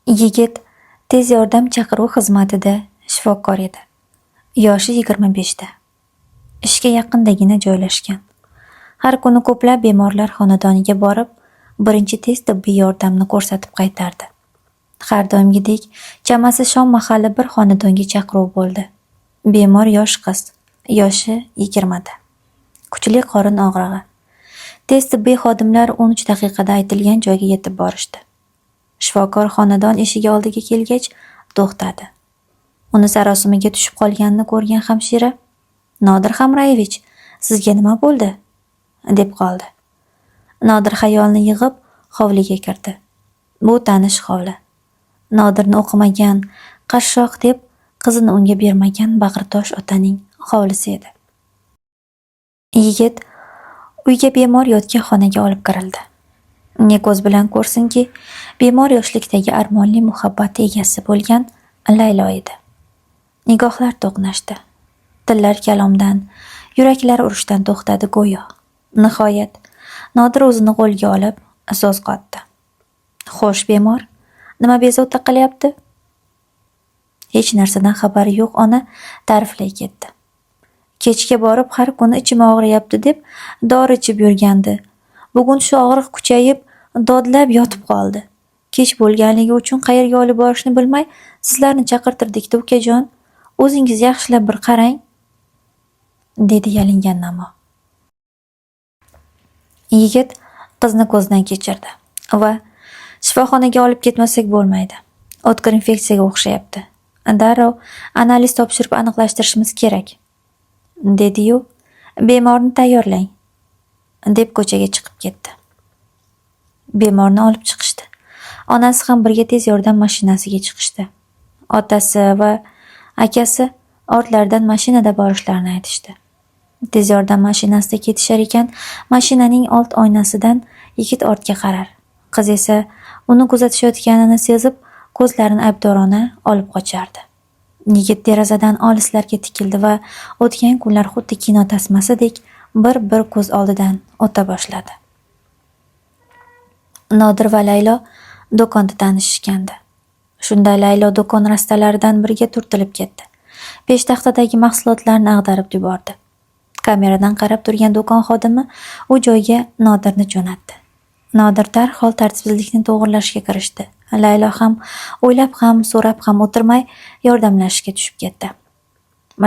Yigit tez yordam chaqiruv xizmatida shifokor edi. Yoshi 25 da. Ishga yaqindagina joylashgan. Har kuni ko'plab bemorlar xonadoniga borib, birinchi tez tibbiy yordamni ko'rsatib qaytardi. Har doimgidek chamasi shom mahali bir xonadonga chaqiruv bo'ldi. Bemor yosh qiz, yoshi 20 da. Kuchli qorin og'rig'i. Tez tibbiy xodimlar 13 daqiqada aytilgan joyga yetib borishdi. Shifokor xonadon eshigi oldiga kelgach to'xtadi. Uni sarosimaga tushib qolganini ko'rgan hamshira "Nodir Hamrayevich, sizga nima bo'ldi?" deb qoldi. Nodir xayolni yig'ib hovliga kirdi. Bu tanish hovli. Nodirni o'qimagan, qashshoq deb qizini unga bermagan Bag'ritosh otaning hovlisi edi. Yigit uyga bemor yotgan xonaga olib kirildi. Ne ko'z bilan ko'rsinki, bemor yoshlikdagi armonli muhabbat egasi bo'lgan Laylo edi. Nigohlar to'qnashdi. Tillar kalomdan, yuraklar urushdan to'xtadi go'yo. Nihoyat Nodir o'zini qo'lga olib so'z qotdi. "Xo'sh, bemor, nima bezovta qilyapti?" Hech narsadan xabari yo'q ona ta'riflay ketdi. Kechga borib har kuni ichim og'riyapti deb dori ichib yurgandi. Bugun shu og'riq kuchayib, dodlab yotib qoldi. Kech bo'lganligi uchun qayerga olib borishni bilmay sizlarni chaqirtirdik-da ukajon. O'zingiz yaxshilab bir qarang, dedi yalingan namo. Yigit qizni ko'zdan kechirdi va shifoxonaga olib ketmasak bo'lmaydi. O'tkir infeksiyaga o'xshayapti. Darrov analiz topshirib aniqlashtirishimiz kerak, dedi-yu, "Bemorni tayyorlang", deb ko'chaga chiqib ketdi. Bemorni olib chiqishdi. Onasi ham birga tez yordam mashinasiga chiqishdi. Otasi va akasi ortlaridan mashinada borishlarini aytishdi. Tez yordam mashinasida ketishar ekan, mashinaning old oynasidan yigit ortga qarar. Qiz esa uni kuzatishayotganini sezib, ko'zlarini aybdorona olib qochardi. Yigit derazadan olislarga tikildi va o'tgan kunlar xuddi kino tasmasidek bir ko'z oldidan o'ta boshladi. Nodir va Laylo do'konda tanishishgandi. Shunda Laylo do'kon rastalaridan biriga turtilib ketdi. Peshtaxtadagi mahsulotlarni ag'darib yubordi. Kameradan qarab turgan do'kon xodimi u joyga Nodirni jo'natdi. Nodir darhol tartibsizlikni to'g'rilashga kirishdi. Laylo ham o'ylab ham so'rab ham o'tirmay yordamlashishga tushib ketdi.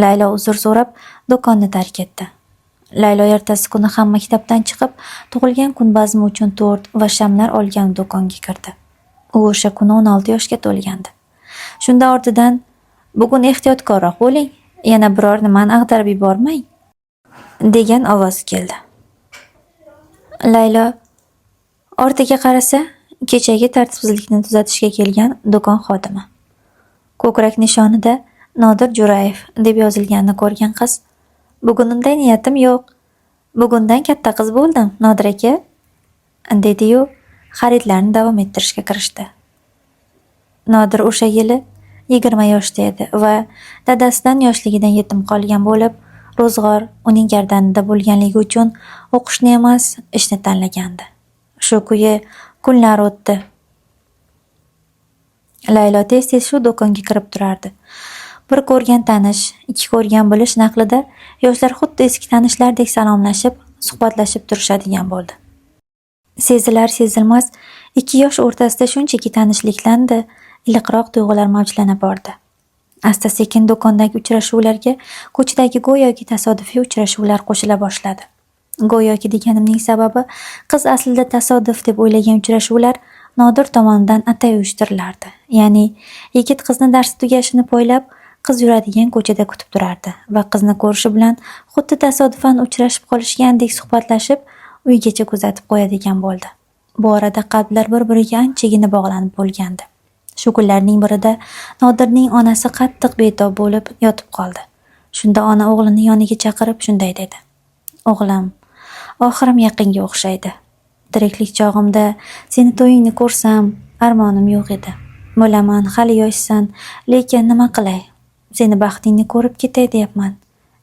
Laylo uzr so'rab do'konni tark etdi. Laylo ertasi kuni ham maktabdan chiqib, tug'ilgan kun bazmi uchun tort va shamlar olgan do'konga kirdi. U o'sha kuni 16 yoshga to'lgandi. Shunda ortidan "Bugun ehtiyotkorroq bo'ling, yana biror nimani ag'darib yubormang", degan ovoz keldi. Laylo ortiga qarasa, kechagi tartibsizlikni tuzatishga kelgan do'kon xodimi. Ko'krak nishonida Nodir Jo'rayev deb yozilganini ko'rgan qiz, "Bugun unday niyatim yo'q. Bugundan katta qiz bo'ldim, Nodir aka", dedi-yu, xaridlarni davom ettirishga kirishdi. Nodir o'sha yili 20 yoshda edi va dadasidan yoshligidan yetim qolgan bo'lib, ro'zg'or uning gardanida bo'lganligi uchun o'qishni emas, ishni tanlagandi. Shu kuyi kunlar o'tdi. Laylo tez-tez shu do'konga kirib turardi. Bir ko'rgan tanish, ikki ko'rgan bilish naqlida yoshlar xuddi eski tanishlardek salomlashib, suhbatlashib turishadigan bo'ldi. Sezilar-sezilmas ikki yosh o'rtasida shunchaki tanishliklandi, iliqroq tuyg'ular mavjlana bordi. Asta-sekin do'kondagi uchrashuvlarga ko'chadagi go'yoki tasodifiy uchrashuvlar qo'shila boshladi. Go'yoki deganimning sababi, qiz aslida tasodif deb o'ylagan uchrashuvlar Nodir tomonidan atay uyushtirilardi. Ya'ni yigit qizni darsi tugashini poylab, qiz yuradigan ko'chada kutib turardi va qizni ko'rishi bilan xuddi tasodifan uchrashib qolishgandek suhbatlashib, uygacha kuzatib qo'yadigan bo'ldi. Bu orada qalblar bir-biriga anchagina bog'lanib bo'lgandi. Shu kunlarning birida Nodirning onasi qattiq betob bo'lib yotib qoldi. Shunda ona o'g'lini yoniga chaqirib shunday dedi: "O'g'lim, oxirim yaqinga o'xshaydi. Tiriklik chog'imda seni to'yingni ko'rsam, armonim yo'q edi. Bo'laman, hali yoshsan, lekin nima qilay? Seni baxtingni ko'rib ketay deyapman.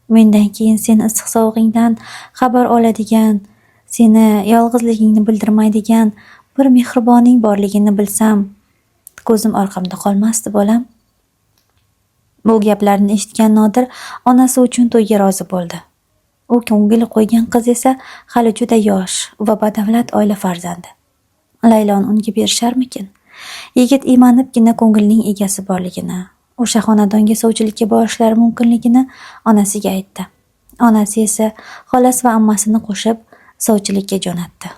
Mendan keyin seni issiq sovug'ingdan xabar oladigan, seni yolg'izligingni bildirmaydigan bir mehriboning borligini bilsam, ko'zim orqamda qolmasdi bolam. Bu gaplarni eshitgan Nodir onasi uchun to'yga rozi bo'ldi. U ko'ngil qo'ygan qiz esa hali juda yosh va badavlat oila farzandi. Layloni unga berisharmikin? Yigit iymanibgina ko'ngilning egasi borligini, o'sha xonadonga sovchilikka borishlari mumkinligini onasiga aytdi. Onasi esa xolas va ammasini qo'shib sovchilikka jo'natdi.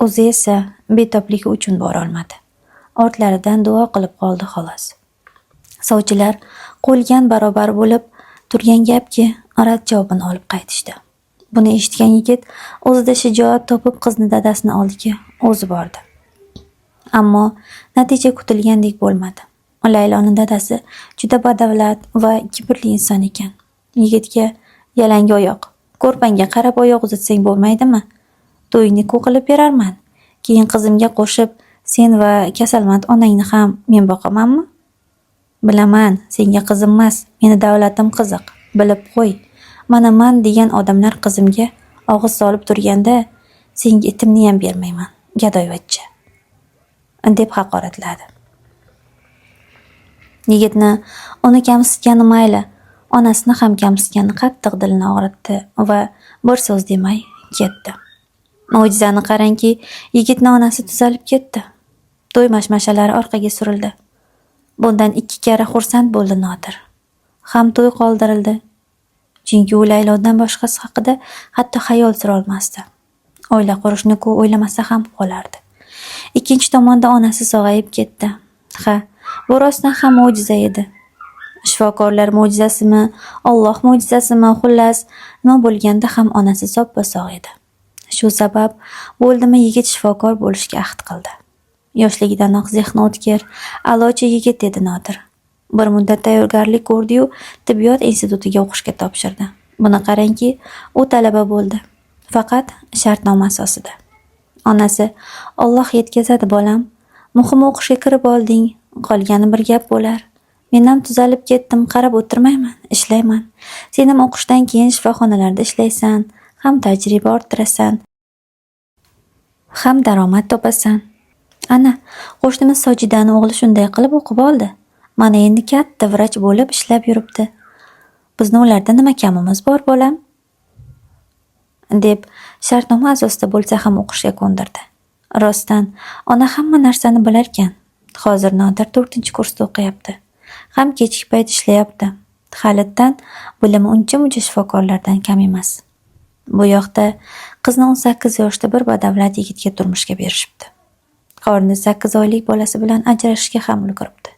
O'zi esa betobligi uchun bora olmadi. Ortlaridan duo qilib qoldi xolos. Sovchilar qo'lgan barobar bo'lib turgan gapki, rad javobini olib qaytishdi. Buni eshitgan yigit o'zida shijoat topib qizni dadasini oldiga o'zi bordi. Ammo natija kutilgandek bo'lmadi. Layloning dadasi juda badavlat va kibrli inson ekan. Yigitga yalangi oyoq, ko'rpangga qarab oyoq uzatsang bo'lmaydimi? To'yni qilib berarman. Keyin qizimga qo'shib, sen va kasalmand onangni ham men boqamanmi? Bilaman, senga qizim emas, meni davlatim qiziq. Bilib qo'y. Mana man degan odamlar qizimga og'iz solib turganda, senga itimni ham bermayman, gadoyvachcha, deb haqoratladi. Yigitni uni kamsitgani mayli, onasini ham kamsitgani qattiq dilini og'ritdi va bir so'z demay ketdi. Mo'jizani qarangki, yigitning onasi tuzalib ketdi. To'y mashmashalari orqaga surildi. Bundan 2 karra xursand bo'ldi Nodir. Ham to'y qoldirildi. Chunki u Laylodan boshqasi haqida hatto xayol sura olmasdi. Oila qurishni o'ylamasa ham qolardi. Ikkinchi tomonda onasi sog'ayib ketdi. Ha, bu rostdan ham mo'jiza edi. Shifokorlar mo'jizasimi, Alloh mo'jizasimi, xullas, nima bo'lganda ham onasi soppa-sog' edi. Shu sabab bo'ldimi yigit shifokor bo'lishga ahd qildi. Yoshligidanoq zehni o'tkir, a'lochi yigit edi Nodir. Bir muddat tayyorgarlik ko'rdi-yu, tibbiyot institutiga o'qishga topshirdi. Buni qarangki, u talaba bo'ldi. Faqat shartnoma asosida. Onasi, Alloh yetkazadi bolam. Muhim o'qishga kirib olding, qolgani bir gap bo'lar. Men ham tuzalib ketdim, qarab o'tirmayman, ishlayman. Sen ham o'qishdan keyin shifoxonalarda ishlaysan, ham tajriba orttirasan, ham daromad topasan. Ana, qo'shnimiz Sojidani o'g'li shunday qilib o'qib oldi. Mana endi katta vrach bo'lib ishlab yuribdi. Bizni ularda nima kamimiz bor bolam? Deb shartnoma asosida bo'lsa ham o'qishga ko'ndirdi. Rostdan, ona hamma narsani bilar ekan. Hozir Nodir 4-kursda o'qiyapti. Ham kechki payt ishlayapti. Halitdan bilimi uncha-muncha shifokorlardan kam emas. Bu yoqda qizni 18 yoshda bir badavlat yigitga turmushga berishibdi. Qornida 8 oylik bolasi bilan ajrashishga ham ulguribdi.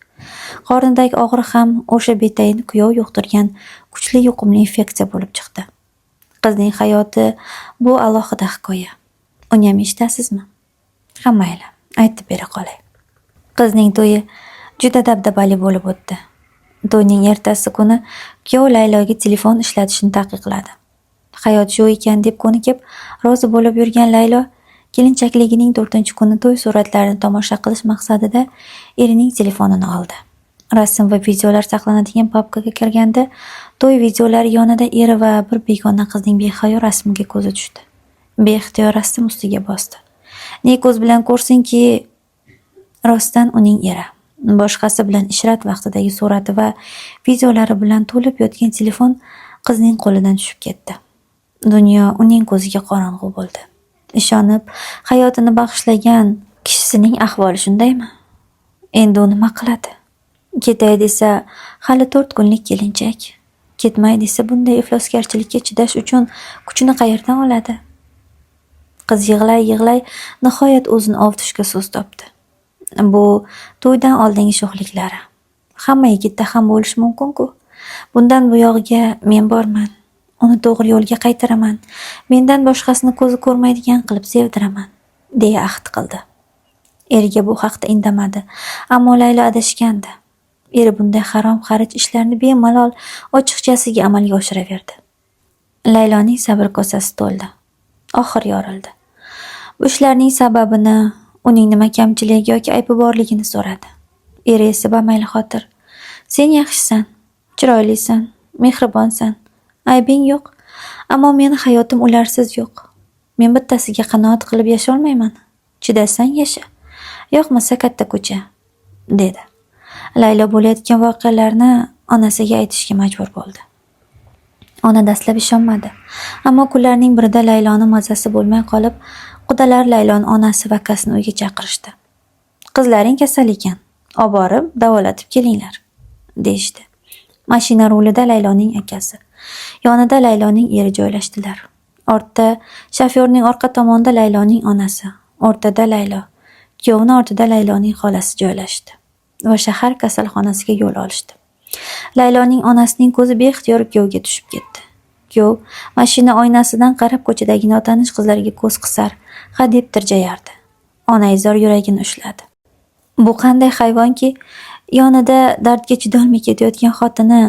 Qornidagi og'riq ham o'sha betayni kuyov yuqtirgan kuchli yuqumli infeksiya bo'lib chiqdi. Qizning hayoti bu alohida hikoya. Uni ham eshitasizmi? Ha mayli, aytib bera qolay. Qizning to'yi juda dabdabali bo'lib o'tdi. To'yning ertasi kuni kuyov Layloga telefon ishlatishni taqiqladi. Hayot shu ekan deb ko'nikib, rozi bo'lib yurgan Laylo kelinchakligining 4-kuni to'y suratlarini tomosha qilish maqsadida erining telefonini oldi. Rasm va videolar saqlanadigan papkaga kirganda, to'y videolari yonida eri va bir begona qizning behayo rasmiga ko'zi tushdi. Beixtiyor rasm ustiga bosdi. Ne ko'z bilan ko'rsinki, rostdan uning eri. Boshqasi bilan ishrat vaqtidagi surati va videolari bilan to'lib yotgan telefon qizning qo'lidan tushib ketdi. Dunyo uning ko'ziga qorong'u bo'ldi. Ishonib, hayotini bag'ishlagan kishisining ahvoli shundaymi? Endi u nima qiladi? Ketay desa, hali 4 kunlik kelinchak. Ketmay desa, bunday iflosgarchilikka chidash uchun kuchini qayerdan oladi? Qiz yig'lay nihoyat o'zini ovutishga so'z topdi. Bu to'ydan oldingi sho'xliklari. Hamma yigitda ham bo'lishi mumkin-ku. Bundan buyog'iga men borman. Uni to'g'ri yo'lga qaytaraman. Mendan boshqasini ko'zi ko'rmaydigan qilib sevdiraman, deya ahd qildi. Eriga bu haqda indamadi, ammo Laylo adashgandi. Eri bunday harom xarij ishlarni bemalol ochiqchasiga amalga oshiraverdi. Layloning sabr kosasi to'ldi. Oxir yorildi. Bu ishlarning sababini, uning nima kamchiligi yoki aybi borligini so'radi. Eri esa bamayli xotir: "Sen yaxshisan, chiroylisan, mehribonsan. Aybing yo'q, ammo meni hayotim ularsiz yo'q. Men bittasiga qanoat qilib yasholmayman. Chidasang yasha, yoqmasa katta ko'cha", dedi. Laylo bo'layotgan voqealarni onasiga aytishga majbur bo'ldi. Ona dastlab ishonmadi, ammo kunlarning birida Layloni mazasi bo'lmay qolib, qudalar Layloni onasi va akasini uyga chaqirishdi. Qizlaring kasal ekan, olib borib davolatib kelinglar, deyishdi. Mashina rulida Layloning akasi, yonida Layloning eri joylashdilar. Ortda shofyorning orqa tomonida Layloning onasi, o'rtada Laylo, kuyovni ortida Layloning xolasi joylashdi va shahar kasalxonasiga yo'l olishdi. Layloning onasining ko'zi beixtiyor kuyovga tushib ketdi. Kuyov mashina oynasidan qarab ko'chadagi notanish qizlarga ko'z qisar, hadeb tirjayardi. Onaizor yuragini ushladi. Bu qanday hayvonki, yonida dardga chidolmay ketayotgan xotini,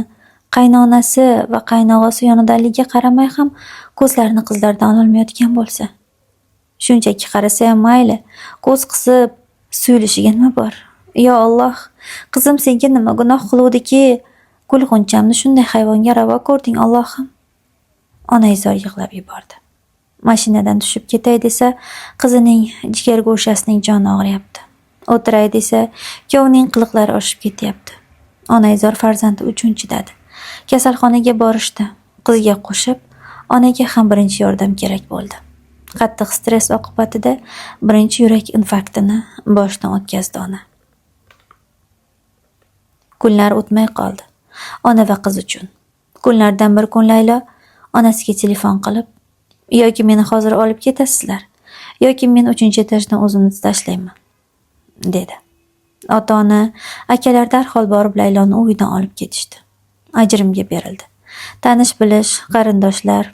qaynonasi va qaynog'asi yonidaligiga qaramay ham ko'zlarini qizlardan ololmayotgan bo'lsa. Shunchaki qarasa ham mayli, ko'z qisib suyulishiga nima bor? Yo Alloh, qizim senga nima gunoh qiluvdiki, Gulg'unchamni shunday hayvonga ravo ko'rding Allohim? Onaizor yig'lab yubordi. Mashinadan tushib ketay desa, qizining jigar go'shasining joni og'riyapti. O'tiray desa, kuyovning qiliqlari oshib ketyapti. Onaizor farzandi uchun chidadi. Kasalxonaga borishdi. Qizga qo'shib, onaga ham birinchi yordam kerak bo'ldi. Qattiq stress oqibatida birinchi yurak infarktini boshdan o'tkazdi ona. Kunlar o'tmay qoldi. Ona va qiz uchun. Kunlardan bir kun Laylo onasiga telefon qilib, yoki meni hozir olib ketasizlar, yoki men 3-etajdan o'zimni tashlayman, dedi. Ota-ona, akalar darhol borib Layloni uyidan olib ketishdi. Ajrimga berildi. Tanish bilish, qarindoshlar,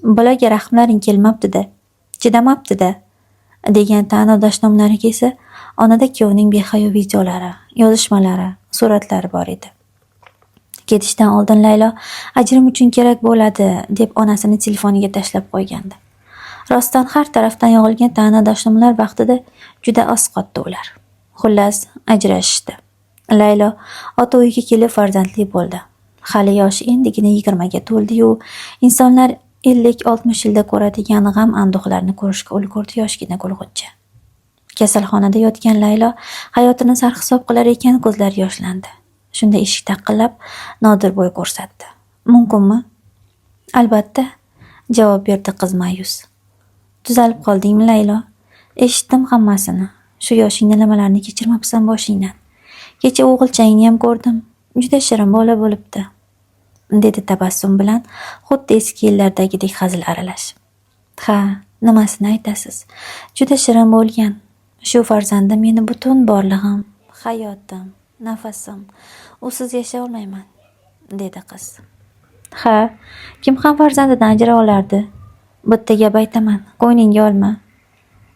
bolaga rahmlaring kelmabdi-da, chidamabdi-da, degan ta'nodashnomlariga esa onada kuyovning behayo videolari, yozishmalari, suratlari bor edi. Ketishdan oldin Laylo ajrim uchun kerak bo'ladi deb onasini telefoniga tashlab qo'ygandi. Rostdan har tarafdan yog'ilgan ta'nodashnomlar vaqtida juda oz qotdi ular. Xullas, ajrashishdi. Laylo ota uyiga kelib farzandli bo'ldi. Hali yoshi endigina 20 ga to'ldi-yu, insonlar 50-60 yilda ko'radigan g'am-anduhlarni ko'rishga ulgurdi yoshgina Gulg'uncha. Kasalxonada yotgan Laylo hayotini sarhisob qilar ekan, ko'zlari yoshlandi. Shunda eshik taqillab, Nodir bo'y ko'rsatdi. Mumkinmi? Albatta, javob berdi qiz ma'yus. Tuzalib qoldingmi Laylo? Eshitdim hammasini. Shu yoshingda nimalarni kechirmabsan boshingdan. Kecha o'g'ilchangni ham ko'rdim. Juda shirin bola bo'libdi, dedi tabassum bilan, xuddi eski yillardagidek hazil aralash. Ha, nimasini aytasiz? Juda shirin bo'lgan. Shu farzandim meni butun borlig'im, hayotim, nafasim. Usiz yashay olmayman, dedi qiz. Ha, kim ham farzandidan ajra olardi? Bitta gap aytaman, ko'nglingga olma.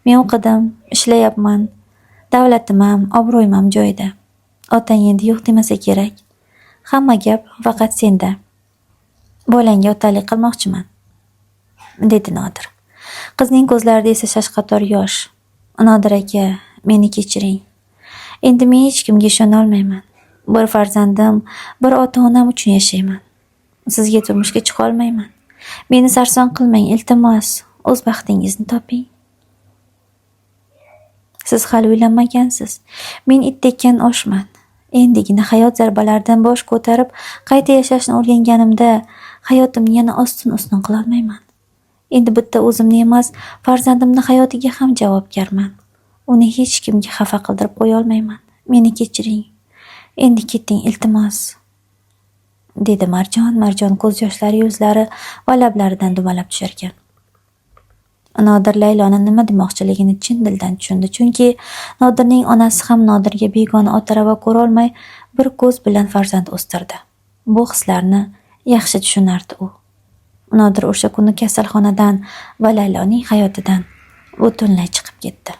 Men o'qidim, ishlayapman. Davlatim ham, obro'yim ham joyida. Otang endi yo'q demasa kerak. Hamma gap faqat senda. Bolangga otalik qilmoqchiman, dedi Nodir. Qizning ko'zlarida esa shashqator yosh. Nodir aka, meni kechiring. Endi men hech kimga ishona olmayman. Bir farzandim, bir ota-onam uchun yashayman. Sizga turmushga chiqa olmayman. Meni sarson qilmang, iltimos. O'z baxtingizni toping. Siz hali uylanmagansiz. Men itdekkan oshman. Endigina hayot zarbalaridan bosh ko'tarib, qayta yashashni o'rganganimda hayotimni yana ostin-ustin qila olmayman. Endi bitta o'zimni emas, farzandimni hayotiga ham javobgarman. Uni hech kimga xafa qildirib qo'ya olmayman. Meni kechiring. Endi keting, iltimos, dedi Marjon ko'z yoshlari yuzlari va lablaridan dumalab tusharkan. Nodir Layloni nima demoqchiligini chin dildan tushundi, chunki Nodirning onasi ham Nodirga begona ota ravo ko'ra olmay bir ko'z bilan farzand o'stirdi. Bu hislarni yaxshi tushunardi u. Nodir o'sha kuni kasalxonadan va Layloning hayotidan butunlay chiqib ketdi.